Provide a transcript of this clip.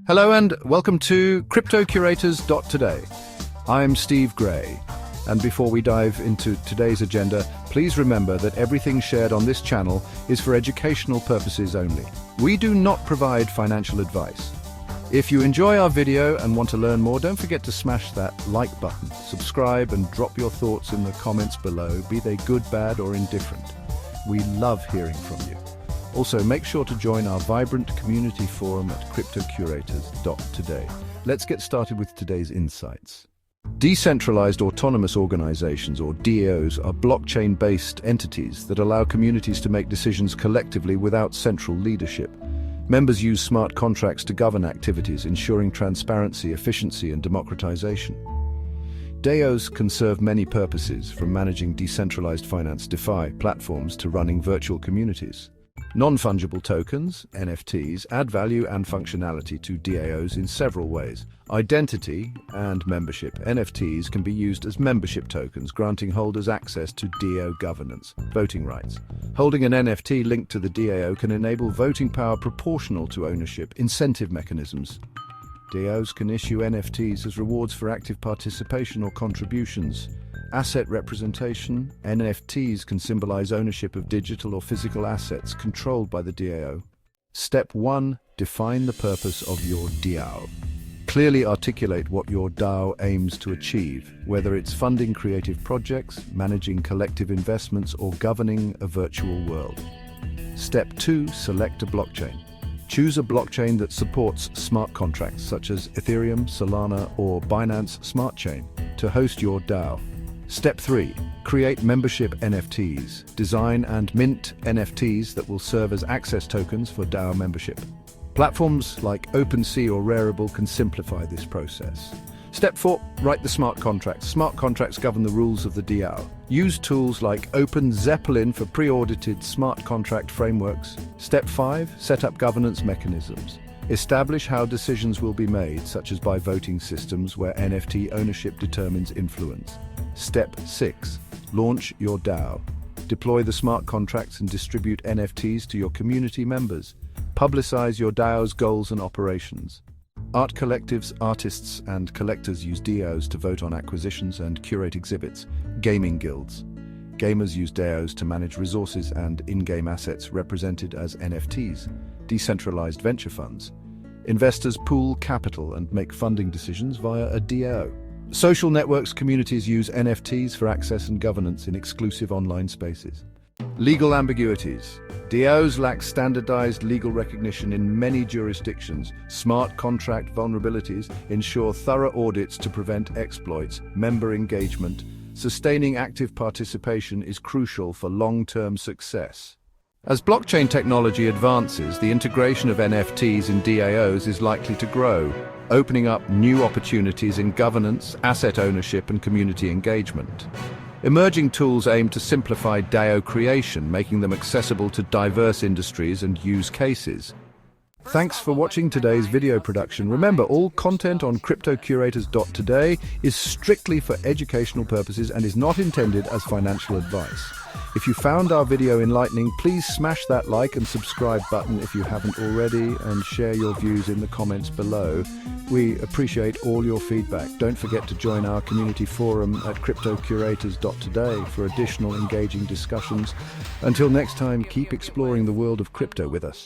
Hello and welcome to CryptoCurators.today. I'm Steve Gray, and before we dive into today's agenda, please remember that everything shared on this channel is for educational purposes only. We do not provide financial advice. If you enjoy our video and want to learn more, don't forget to smash that like button, subscribe, and drop your thoughts in the comments below, be they good, bad, or indifferent. We love hearing from you. Also, make sure to join our vibrant community forum at CryptoCurators.today. Let's get started with today's insights. Decentralized autonomous organizations, or DAOs, are blockchain-based entities that allow communities to make decisions collectively without central leadership. Members use smart contracts to govern activities, ensuring transparency, efficiency, and democratization. DAOs can serve many purposes, from managing decentralized finance DeFi platforms to running virtual communities. Non-fungible tokens, NFTs, add value and functionality to DAOs in several ways. Identity and membership. NFTs can be used as membership tokens, granting holders access to DAO governance. Voting rights. Holding an NFT linked to the DAO can enable voting power proportional to ownership. Incentive mechanisms. DAOs can issue NFTs as rewards for active participation or contributions. Asset representation. NFTs can symbolize ownership of digital or physical assets controlled by the DAO. Step 1. Define the purpose of your DAO. Clearly articulate what your DAO aims to achieve, whether it's funding creative projects, managing collective investments, or governing a virtual world. Step 2. Select a blockchain. Choose a blockchain that supports smart contracts such as Ethereum, Solana, or Binance Smart Chain to host your DAO. Step 3. Create membership NFTs. Design and mint NFTs that will serve as access tokens for DAO membership. Platforms like OpenSea or Rarible can simplify this process. Step 4. Write the smart contracts. Smart contracts govern the rules of the DAO. Use tools like OpenZeppelin for pre-audited smart contract frameworks. Step 5. Set up governance mechanisms. Establish how decisions will be made, such as by voting systems where NFT ownership determines influence. Step 6. Launch your DAO. Deploy the smart contracts and distribute NFTs to your community members. Publicize your DAO's goals and operations. Art collectives, artists, and collectors use DAOs to vote on acquisitions and curate exhibits. Gaming guilds. Gamers use DAOs to manage resources and in-game assets represented as NFTs. Decentralized venture funds. Investors pool capital and make funding decisions via a DAO. Social networks communities use NFTs for access and governance in exclusive online spaces. Legal ambiguities. DAOs lack standardized legal recognition in many jurisdictions. Smart contract vulnerabilities ensure thorough audits to prevent exploits. Member engagement. Sustaining active participation is crucial for long-term success. As blockchain technology advances, the integration of NFTs in DAOs is likely to grow, opening up new opportunities in governance, asset ownership, and community engagement. Emerging tools aim to simplify DAO creation, making them accessible to diverse industries and use cases. Thanks for watching today's video production. Remember, all content on CryptoCurators.today is strictly for educational purposes and is not intended as financial advice. If you found our video enlightening, please smash that like and subscribe button if you haven't already, and share your views in the comments below. We appreciate all your feedback. Don't forget to join our community forum at CryptoCurators.today for additional engaging discussions. Until next time, keep exploring the world of crypto with us.